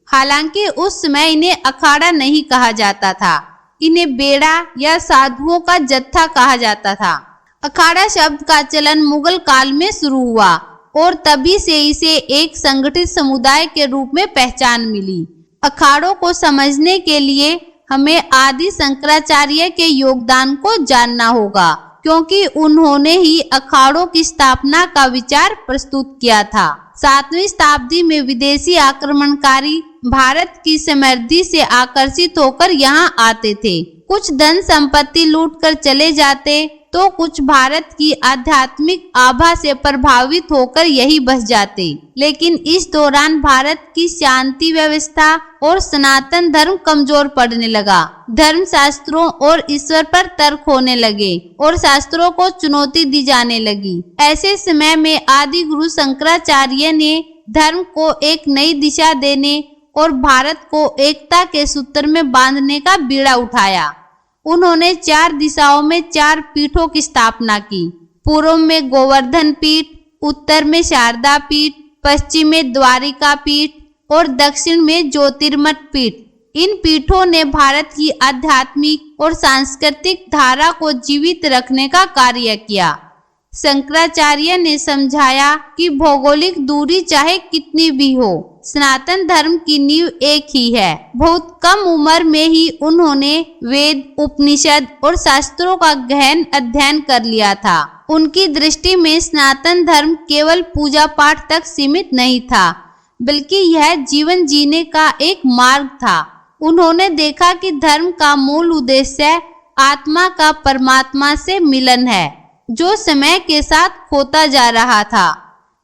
हालांकि उस समय इन्हें अखाड़ा नहीं कहा जाता था, इन्हें बेड़ा या साधुओं का जत्था कहा जाता था। अखाड़ा शब्द का चलन मुगल काल में शुरू हुआ और तभी से इसे एक संगठित समुदाय के रूप में पहचान मिली। अखाड़ों को समझने के लिए हमें आदि शंकराचार्य के योगदान को जानना होगा, क्योंकि उन्होंने ही अखाड़ों की स्थापना का विचार प्रस्तुत किया था। 7वीं शताब्दी में विदेशी आक्रमणकारी भारत की समृद्धि से आकर्षित होकर यहाँ आते थे। कुछ धन संपत्ति लूट कर चले जाते तो कुछ भारत की आध्यात्मिक आभा से प्रभावित होकर यही बस जाते। लेकिन इस दौरान भारत की शांति व्यवस्था और सनातन धर्म कमजोर पड़ने लगा। धर्म शास्त्रों और ईश्वर पर तर्क होने लगे और शास्त्रों को चुनौती दी जाने लगी। ऐसे समय में आदि गुरु शंकराचार्य ने धर्म को एक नई दिशा देने और भारत को एकता के सूत्र में बांधने का बीड़ा उठाया। उन्होंने 4 दिशाओं में 4 पीठों की स्थापना की। पूर्व में गोवर्धन पीठ, उत्तर में शारदा पीठ, पश्चिम में द्वारिका पीठ और दक्षिण में ज्योतिर्मठ पीठ। इन पीठों ने भारत की आध्यात्मिक और सांस्कृतिक धारा को जीवित रखने का कार्य किया। शंकराचार्य ने समझाया कि भौगोलिक दूरी चाहे कितनी भी हो, सनातन धर्म की नींव एक ही है। बहुत कम उम्र में ही उन्होंने वेद, उपनिषद और शास्त्रों का गहन अध्ययन कर लिया था। उनकी दृष्टि में सनातन धर्म केवल पूजा पाठ तक सीमित नहीं था, बल्कि यह जीवन जीने का एक मार्ग था। उन्होंने देखा कि धर्म का मूल उद्देश्य आत्मा का परमात्मा से मिलन है, जो समय के साथ खोता जा रहा था।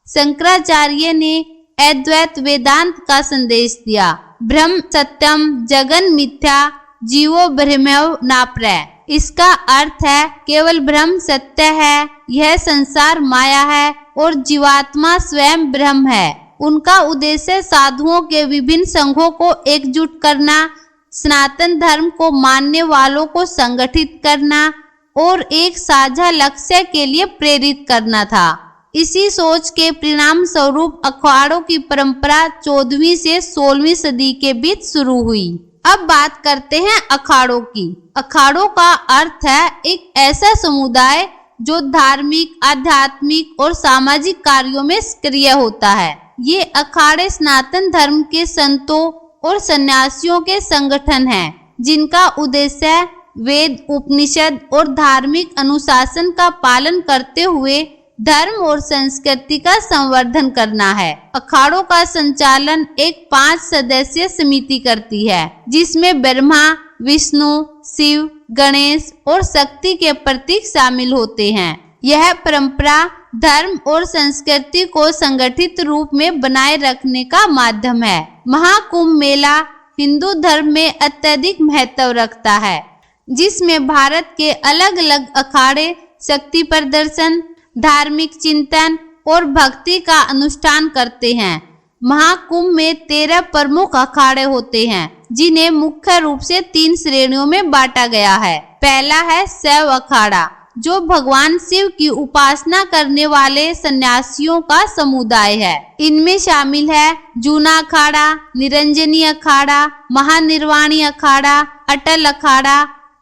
शंकराचार्य ने अद्वैत वेदांत का संदेश दिया। ब्रह्म सत्यम जगन मिथ्या जीवो ब्रह्मैव नापरः। इसका अर्थ है केवल ब्रह्म सत्य है, यह संसार माया है और जीवात्मा स्वयं ब्रह्म है। उनका उद्देश्य साधुओं के विभिन्न संघों को एकजुट करना, सनातन धर्म को मानने वालों को संगठित करना और एक साझा लक्ष्य के लिए प्रेरित करना था। इसी सोच के परिणाम स्वरूप अखाड़ों की परंपरा 14वीं से 16वीं सदी के बीच शुरू हुई। अब बात करते हैं अखाड़ों की। अखाड़ों का अर्थ है एक ऐसा समुदाय जो धार्मिक, आध्यात्मिक और सामाजिक कार्यों में सक्रिय होता है। ये अखाड़े सनातन धर्म के संतों और सन्यासियों के संगठन हैं, जिनका उद्देश्य वेद, उपनिषद और धार्मिक अनुशासन का पालन करते हुए धर्म और संस्कृति का संवर्धन करना है। अखाड़ों का संचालन एक 5 सदस्यीय समिति करती है, जिसमें ब्रह्मा, विष्णु, शिव, गणेश और शक्ति के प्रतीक शामिल होते हैं। यह परंपरा धर्म और संस्कृति को संगठित रूप में बनाए रखने का माध्यम है। महाकुंभ मेला हिंदू धर्म में अत्यधिक महत्व रखता है, जिसमें भारत के अलग अलग अखाड़े शक्ति प्रदर्शन, धार्मिक चिंतन और भक्ति का अनुष्ठान करते हैं। महाकुंभ में 13 प्रमुख अखाड़े होते हैं, जिन्हें मुख्य रूप से 3 श्रेणियों में बांटा गया है। पहला है शैव अखाड़ा, जो भगवान शिव की उपासना करने वाले सन्यासियों का समुदाय है। इनमें शामिल है जूना अखाड़ा, निरंजनी अखाड़ा, महानिर्वाणी अखाड़ा, अटल अखाड़ा,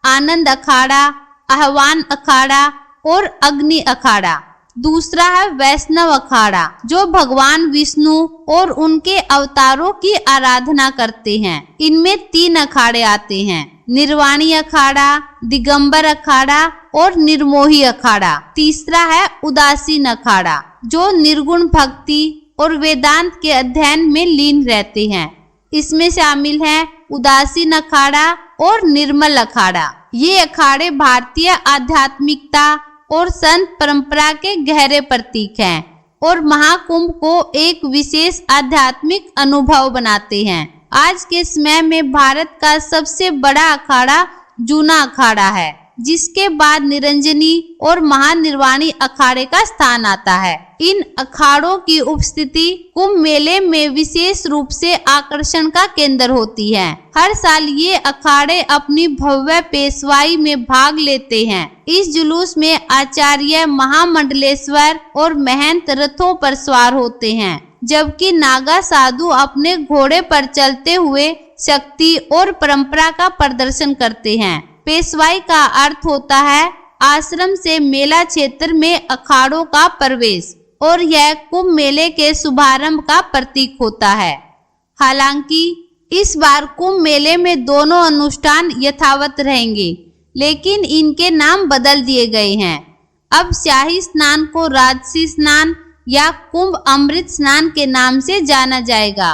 आनंद अखाड़ा, आह्वान अखाड़ा और अग्नि अखाड़ा। दूसरा है वैष्णव अखाड़ा, जो भगवान विष्णु और उनके अवतारों की आराधना करते हैं। इनमें 3 अखाड़े आते हैं, निर्वाणी अखाड़ा, दिगंबर अखाड़ा और निर्मोही अखाड़ा। तीसरा है उदासीन अखाड़ा, जो निर्गुण भक्ति और वेदांत के अध्ययन में लीन रहते हैं। इसमें शामिल है उदासीन अखाड़ा और निर्मल अखाड़ा। ये अखाड़े भारतीय आध्यात्मिकता और संत परंपरा के गहरे प्रतीक हैं और महाकुंभ को एक विशेष आध्यात्मिक अनुभव बनाते हैं। आज के समय में भारत का सबसे बड़ा अखाड़ा जूना अखाड़ा है, जिसके बाद निरंजनी और महानिर्वाणी अखाड़े का स्थान आता है। इन अखाड़ों की उपस्थिति कुंभ मेले में विशेष रूप से आकर्षण का केंद्र होती है। हर साल ये अखाड़े अपनी भव्य पेशवाई में भाग लेते हैं। इस जुलूस में आचार्य, महामंडलेश्वर और महंत रथों पर सवार होते हैं, जबकि नागा साधु अपने घोड़े पर चलते हुए शक्ति और परंपरा का प्रदर्शन करते हैं। पेशवाई का अर्थ होता है आश्रम से मेला क्षेत्र में अखाड़ों का प्रवेश, और यह कुंभ मेले के शुभारंभ का प्रतीक होता है। हालांकि इस बार कुंभ मेले में दोनों अनुष्ठान यथावत रहेंगे, लेकिन इनके नाम बदल दिए गए हैं। अब शाही स्नान को राजसी स्नान या कुंभ अमृत स्नान के नाम से जाना जाएगा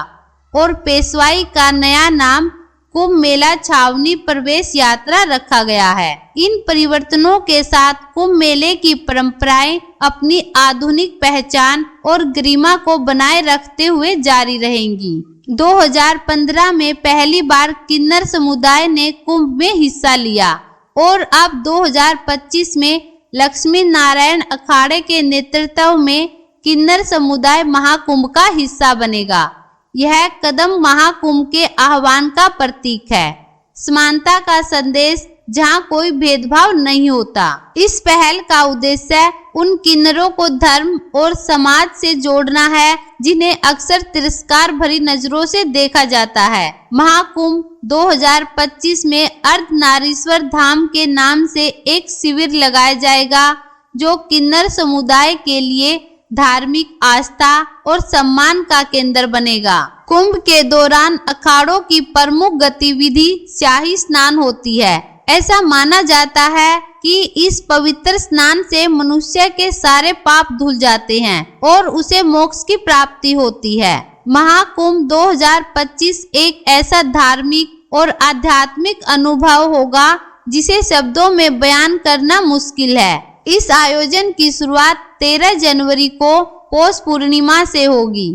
और पेशवाई का नया नाम कुंभ मेला छावनी प्रवेश यात्रा रखा गया है। इन परिवर्तनों के साथ कुंभ मेले की परंपराएं अपनी आधुनिक पहचान और गरिमा को बनाए रखते हुए जारी रहेंगी। 2015 में पहली बार किन्नर समुदाय ने कुंभ में हिस्सा लिया और अब 2025 में लक्ष्मी नारायण अखाड़े के नेतृत्व में किन्नर समुदाय महाकुंभ का हिस्सा बनेगा। यह कदम महाकुंभ के आह्वान का प्रतीक है, समानता का संदेश जहां कोई भेदभाव नहीं होता। इस पहल का उद्देश्य उन किन्नरों को धर्म और समाज से जोड़ना है, जिन्हें अक्सर तिरस्कार भरी नजरों से देखा जाता है। महाकुंभ 2025 में अर्धनारीश्वर धाम के नाम से एक शिविर लगाया जाएगा, जो किन्नर समुदाय के लिए धार्मिक आस्था और सम्मान का केंद्र बनेगा। कुंभ के दौरान अखाड़ों की प्रमुख गतिविधि शाही स्नान होती है। ऐसा माना जाता है कि इस पवित्र स्नान से मनुष्य के सारे पाप धुल जाते हैं और उसे मोक्ष की प्राप्ति होती है। महाकुंभ 2025 एक ऐसा धार्मिक और आध्यात्मिक अनुभव होगा जिसे शब्दों में बयान करना मुश्किल है। इस आयोजन की शुरुआत 13 जनवरी को पौष पूर्णिमा से होगी।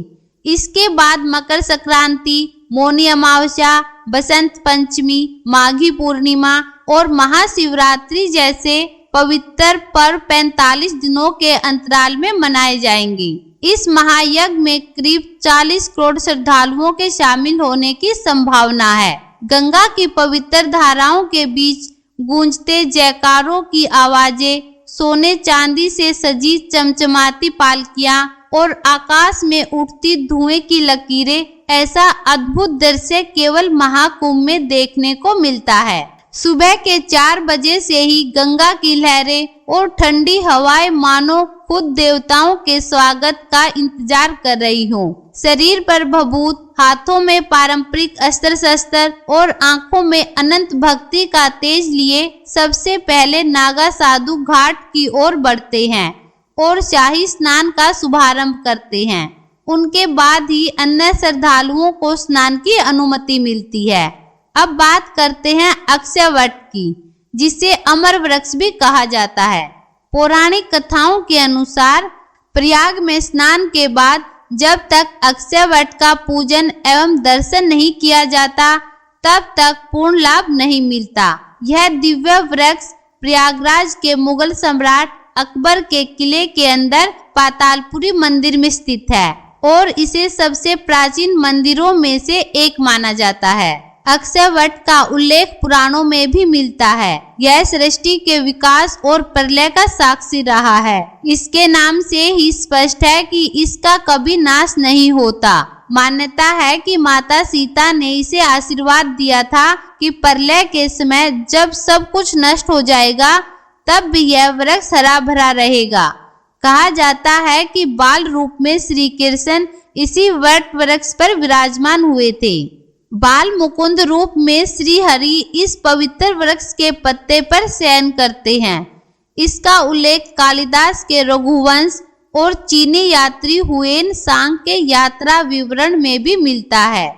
इसके बाद मकर संक्रांति, मौनी अमावस्या, बसंत पंचमी, माघी पूर्णिमा और महाशिवरात्रि जैसे पवित्र पर्व 45 दिनों के अंतराल में मनाए जाएंगे। इस महायज्ञ में करीब 40 करोड़ श्रद्धालुओं के शामिल होने की संभावना है। गंगा की पवित्र धाराओं के बीच गूंजते जयकारों की आवाजें, सोने चांदी से सजी चमचमाती पालकियां और आकाश में उठती धुएं की लकीरें, ऐसा अद्भुत दृश्य केवल महाकुंभ में देखने को मिलता है। सुबह के 4 बजे से ही गंगा की लहरें और ठंडी हवाएं मानो खुद देवताओं के स्वागत का इंतजार कर रही हों। शरीर पर भभूत, हाथों में पारंपरिक अस्त्र शस्त्र और आंखों में अनंत भक्ति का तेज लिए सबसे पहले नागा साधु घाट की ओर बढ़ते हैं और शाही स्नान का शुभारंभ करते हैं। उनके बाद ही अन्य श्रद्धालुओं को स्नान की अनुमति मिलती है। अब बात करते हैं अक्षय वट की, जिसे अमर वृक्ष भी कहा जाता है। पौराणिक कथाओं के अनुसार प्रयाग में स्नान के बाद जब तक अक्षय वट का पूजन एवं दर्शन नहीं किया जाता, तब तक पूर्ण लाभ नहीं मिलता। यह दिव्य वृक्ष प्रयागराज के मुगल सम्राट अकबर के किले के अंदर पातालपुरी मंदिर में स्थित है। और इसे सबसे प्राचीन मंदिरों में से एक माना जाता है। अक्षय वट का उल्लेख पुराणों में भी मिलता है। यह सृष्टि के विकास और प्रलय का साक्षी रहा है। इसके नाम से ही स्पष्ट है कि इसका कभी नाश नहीं होता। मान्यता है कि माता सीता ने इसे आशीर्वाद दिया था कि प्रलय के समय जब सब कुछ नष्ट हो जाएगा तब भी यह वृक्ष हरा भरा रहेगा। कहा जाता है कि बाल रूप में श्री कृष्ण इसी वट वृक्ष पर विराजमान हुए थे। बाल मुकुंद रूप में श्री हरि इस पवित्र वृक्ष के पत्ते पर शयन करते हैं। इसका उल्लेख कालिदास के रघुवंश और चीनी यात्री हुएन सांग के यात्रा विवरण में भी मिलता है।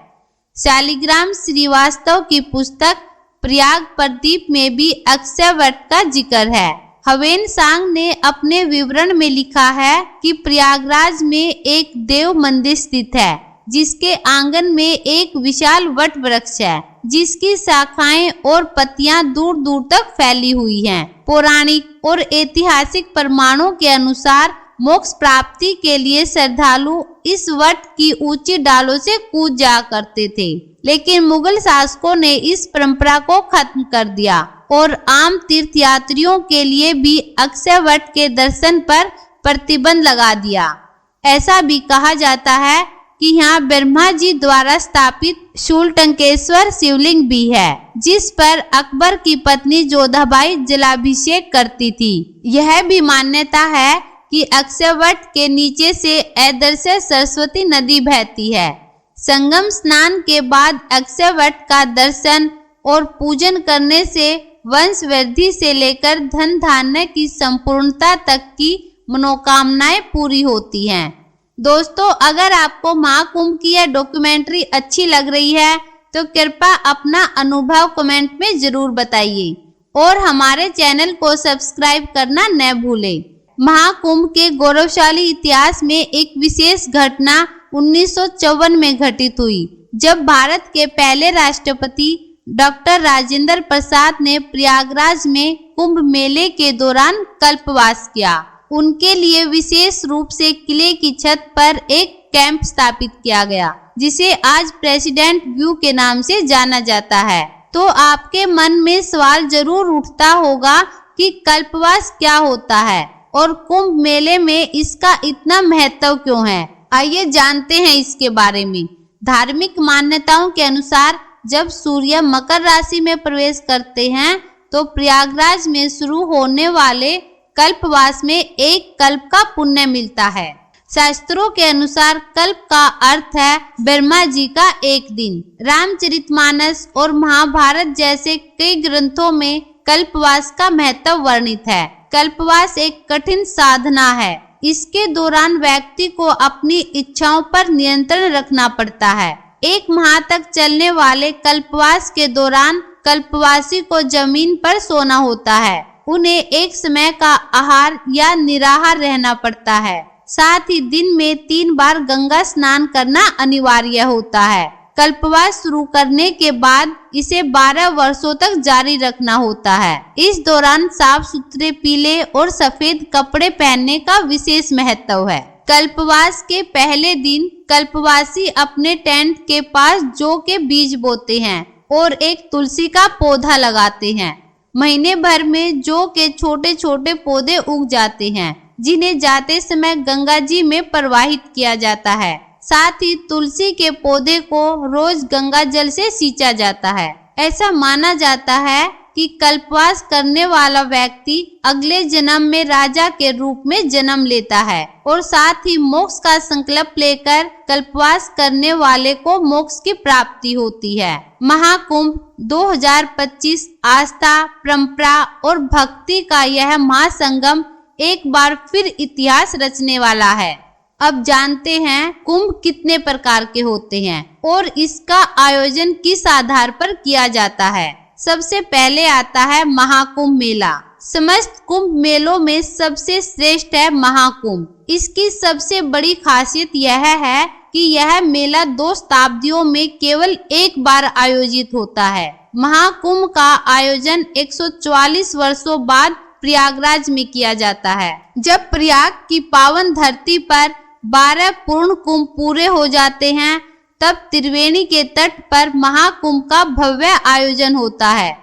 शालिग्राम श्रीवास्तव की पुस्तक प्रयाग प्रदीप में भी अक्षय वट का जिक्र है। हवेन सांग ने अपने विवरण में लिखा है कि प्रयागराज में एक देव मंदिर स्थित है जिसके आंगन में एक विशाल वट वृक्ष है जिसकी शाखाएं और पत्तियां दूर दूर तक फैली हुई हैं। पौराणिक और ऐतिहासिक प्रमाणों के अनुसार मोक्ष प्राप्ति के लिए श्रद्धालु इस वट की ऊंची डालों से कूद जाया करते थे, लेकिन मुगल शासकों ने इस परंपरा को खत्म कर दिया और आम तीर्थयात्रियों के लिए भी अक्षय वट के दर्शन पर प्रतिबंध लगा दिया। ऐसा भी कहा जाता है कि यहाँ ब्रह्मा जी द्वारा स्थापित शूलटंकेश्वर शिवलिंग भी है जिस पर अकबर की पत्नी जोधाबाई जलाभिषेक करती थी। यह भी मान्यता है कि अक्षय वट के नीचे से अदृश्य सरस्वती नदी बहती है। संगम स्नान के बाद अक्षय वट का दर्शन और पूजन करने से वंश वृद्धि से लेकर धन धान्य की संपूर्णता तक की मनोकामनाएं पूरी होती हैं। दोस्तों, अगर आपको महाकुंभ की यह डॉक्यूमेंट्री अच्छी लग रही है तो कृपया अपना अनुभव कमेंट में जरूर बताइए और हमारे चैनल को सब्सक्राइब करना न भूलें। महाकुंभ के गौरवशाली इतिहास में एक विशेष घटना 1954 में घटित हुई जब भारत के पहले राष्ट्रपति डॉक्टर राजेंद्र प्रसाद ने प्रयागराज में कुंभ मेले के दौरान कल्पवास किया। उनके लिए विशेष रूप से किले की छत पर एक कैंप स्थापित किया गया जिसे आज प्रेसिडेंट व्यू के नाम से जाना जाता है। तो आपके मन में सवाल जरूर उठता होगा कि कल्पवास क्या होता है और कुंभ मेले में इसका इतना महत्व क्यों है। आइए जानते हैं इसके बारे में। धार्मिक मान्यताओं के अनुसार जब सूर्य मकर राशि में प्रवेश करते हैं तो प्रयागराज में शुरू होने वाले कल्पवास में एक कल्प का पुण्य मिलता है। शास्त्रों के अनुसार कल्प का अर्थ है ब्रह्मा जी का एक दिन। रामचरितमानस और महाभारत जैसे कई ग्रंथों में कल्पवास का महत्व वर्णित है। कल्पवास एक कठिन साधना है। इसके दौरान व्यक्ति को अपनी इच्छाओं पर नियंत्रण रखना पड़ता है। एक माह तक चलने वाले कल्पवास के दौरान कल्पवासी को जमीन पर सोना होता है। उन्हें एक समय का आहार या निराहार रहना पड़ता है। साथ ही दिन में 3 बार गंगा स्नान करना अनिवार्य होता है। कल्पवास शुरू करने के बाद इसे 12 वर्षों तक जारी रखना होता है। इस दौरान साफ सुथरे पीले और सफेद कपड़े पहनने का विशेष महत्व है। कल्पवास के पहले दिन कल्पवासी अपने टेंट के पास जौ के बीज बोते हैं और एक तुलसी का पौधा लगाते हैं। महीने भर में जौ के छोटे छोटे पौधे उग जाते हैं जिन्हें जाते समय गंगा जी में प्रवाहित किया जाता है। साथ ही तुलसी के पौधे को रोज गंगा जल से सींचा जाता है। ऐसा माना जाता है कि कल्पवास करने वाला व्यक्ति अगले जन्म में राजा के रूप में जन्म लेता है और साथ ही मोक्ष का संकल्प लेकर कल्पवास करने वाले को मोक्ष की प्राप्ति होती है। महाकुंभ 2025 आस्था, परंपरा और भक्ति का यह महासंगम एक बार फिर इतिहास रचने वाला है। अब जानते हैं कुंभ कितने प्रकार के होते हैं और इसका आयोजन किस आधार पर किया जाता है। सबसे पहले आता है महाकुंभ मेला। समस्त कुंभ मेलों में सबसे श्रेष्ठ है महाकुंभ। इसकी सबसे बड़ी खासियत यह है कि यह मेला 2 शताब्दियों में केवल एक बार आयोजित होता है। महाकुंभ का आयोजन 144 वर्षों बाद प्रयागराज में किया जाता है। जब प्रयाग की पावन धरती पर 12 पूर्ण कुंभ पूरे हो जाते हैं तब त्रिवेणी के तट पर महाकुंभ का भव्य आयोजन होता है।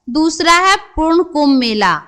दूसरा है पूर्ण कुंभ मेला।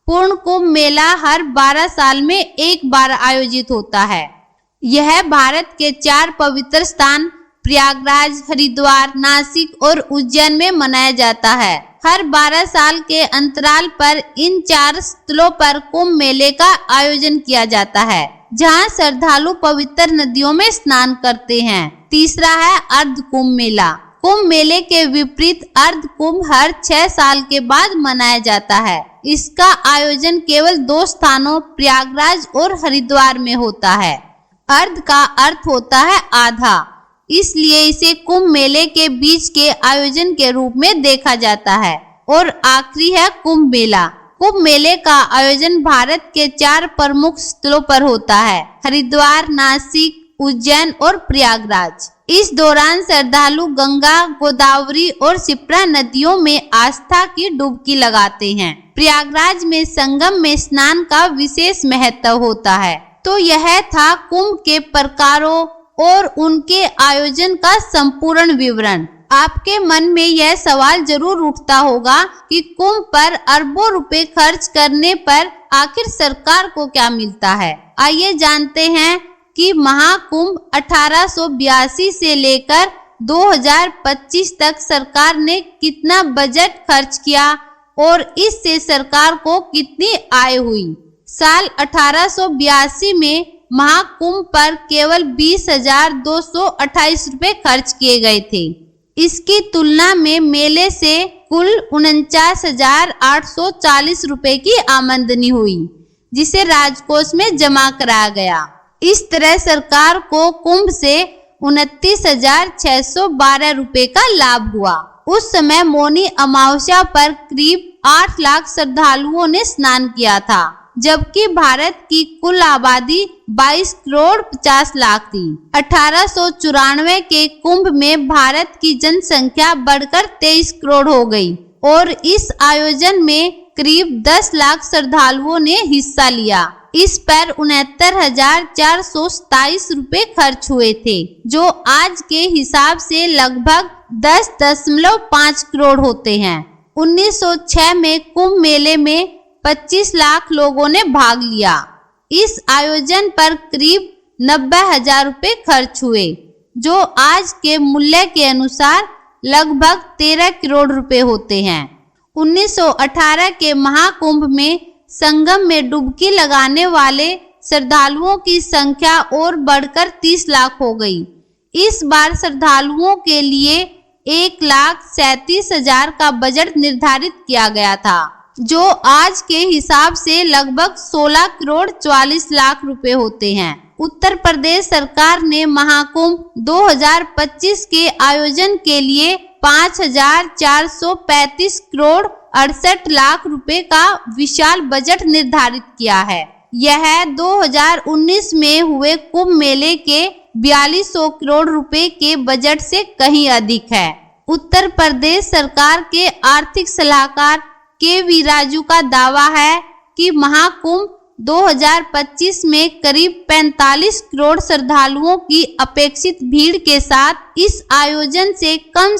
पूर्ण कुंभ मेला हर 12 साल में एक बार आयोजित होता है। यह भारत के 4 पवित्र स्थान प्रयागराज, हरिद्वार, नासिक और उज्जैन में मनाया जाता है। हर 12 साल के अंतराल पर इन 4 स्थलों पर कुंभ मेले का आयोजन किया जाता है, जहां श्रद्धालु पवित्र नदियों में स्नान करते हैं। तीसरा है अर्ध कुंभ मेला। कुंभ मेले के विपरीत अर्ध कुंभ हर 6 साल के बाद मनाया जाता है। इसका आयोजन केवल 2 स्थानों प्रयागराज और हरिद्वार में होता है। अर्ध का अर्थ होता है आधा, इसलिए इसे कुंभ मेले के बीच के आयोजन के रूप में देखा जाता है। और आखिरी है कुंभ मेला। कुंभ मेले का आयोजन भारत के 4 प्रमुख स्थलों पर होता है, हरिद्वार, नासिक, उज्जैन और प्रयागराज। इस दौरान श्रद्धालु गंगा, गोदावरी और शिप्रा नदियों में आस्था की डुबकी लगाते हैं। प्रयागराज में संगम में स्नान का विशेष महत्व होता है। तो यह था कुंभ के प्रकारों और उनके आयोजन का संपूर्ण विवरण। आपके मन में यह सवाल जरूर उठता होगा कि कुंभ पर अरबों रुपए खर्च करने पर आखिर सरकार को क्या मिलता है। आइए जानते हैं कि महाकुंभ 1882 से लेकर 2025 तक सरकार ने कितना बजट खर्च किया और इससे सरकार को कितनी आय हुई। साल 1882 में महाकुंभ पर केवल 20,228 रुपए खर्च किए गए थे। इसकी तुलना में मेले से कुल 49,840 रुपए की आमदनी हुई, जिसे राजकोष में जमा कराया गया। इस तरह सरकार को कुंभ से 29,612 रुपए का लाभ हुआ। उस समय मौनी अमावस्या पर करीब 8 लाख श्रद्धालुओं ने स्नान किया था, जबकि भारत की कुल आबादी 22 करोड़ 50 लाख थी। 1894 के कुंभ में भारत की जनसंख्या बढ़कर 23 करोड़ हो गई और इस आयोजन में करीब 10 लाख श्रद्धालुओं ने हिस्सा लिया। इस पर 69,427 रुपए खर्च हुए थे, जो आज के हिसाब से लगभग 10.5 करोड़ होते हैं। 1906 में कुंभ मेले में 25 लाख लोगों ने भाग लिया। इस आयोजन पर करीब 90,000 रुपए खर्च हुए, जो आज के मूल्य के अनुसार लगभग 13 करोड़ रुपए होते हैं। 1918 के महाकुंभ में संगम में डुबकी लगाने वाले श्रद्धालुओं की संख्या और बढ़कर 30 लाख हो गई। इस बार श्रद्धालुओं के लिए 1,37,000 का बजट निर्धारित किया गया था, जो आज के हिसाब से लगभग 16 करोड़ 44 लाख रुपए होते हैं। उत्तर प्रदेश सरकार ने महाकुंभ 2025 के आयोजन के लिए 5,435 करोड़ 68 लाख रुपए का विशाल बजट निर्धारित किया है। यह 2019 में हुए कुंभ मेले के 4200 करोड़ रुपए के बजट से कहीं अधिक है। उत्तर प्रदेश सरकार के आर्थिक सलाहकार के.वी. राजू का दावा है कि महाकुंभ 2025 में करीब 45 करोड़ श्रद्धालुओं की अपेक्षित भीड़ के साथ इस आयोजन से कम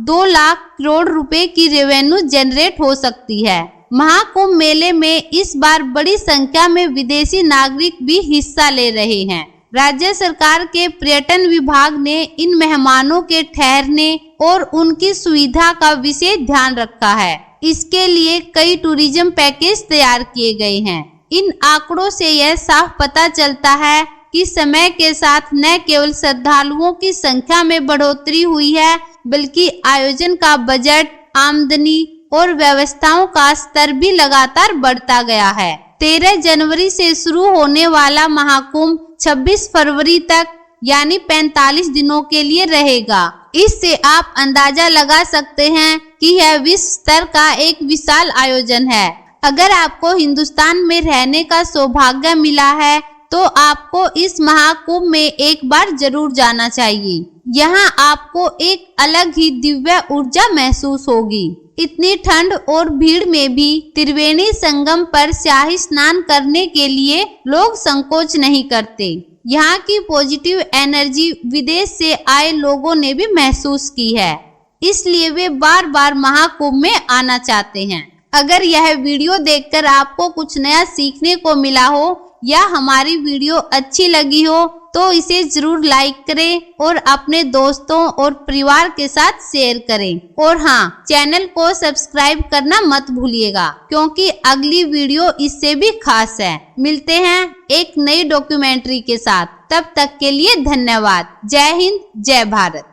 2 लाख करोड़ रुपए की रेवेन्यू जनरेट हो सकती है। महाकुंभ मेले में इस बार बड़ी संख्या में विदेशी नागरिक भी हिस्सा ले रहे हैं। राज्य सरकार के पर्यटन विभाग ने इन मेहमानों के ठहरने और उनकी सुविधा का विशेष ध्यान रखा है। इसके लिए कई टूरिज्म पैकेज तैयार किए गए हैं। इन आंकड़ों से यह साफ पता चलता है कि समय के साथ न केवल श्रद्धालुओं की संख्या में बढ़ोतरी हुई है, बल्कि आयोजन का बजट, आमदनी और व्यवस्थाओं का स्तर भी लगातार बढ़ता गया है। 13 जनवरी से शुरू होने वाला महाकुंभ 26 फरवरी तक यानी 45 दिनों के लिए रहेगा। इससे आप अंदाजा लगा सकते हैं कि यह विश्व स्तर का एक विशाल आयोजन है। अगर आपको हिंदुस्तान में रहने का सौभाग्य मिला है तो आपको इस महाकुंभ में एक बार जरूर जाना चाहिए। यहाँ आपको एक अलग ही दिव्य ऊर्जा महसूस होगी। इतनी ठंड और भीड़ में भी त्रिवेणी संगम पर शाही स्नान करने के लिए लोग संकोच नहीं करते। यहाँ की पॉजिटिव एनर्जी विदेश से आए लोगों ने भी महसूस की है, इसलिए वे बार बार महाकुंभ में आना चाहते हैं। अगर यह वीडियो देखकर आपको कुछ नया सीखने को मिला हो या हमारी वीडियो अच्छी लगी हो तो इसे जरूर लाइक करें और अपने दोस्तों और परिवार के साथ शेयर करें। और हाँ, चैनल को सब्सक्राइब करना मत भूलिएगा क्योंकि अगली वीडियो इससे भी खास है। मिलते हैं एक नई डॉक्यूमेंट्री के साथ, तब तक के लिए धन्यवाद। जय हिंद, जय भारत।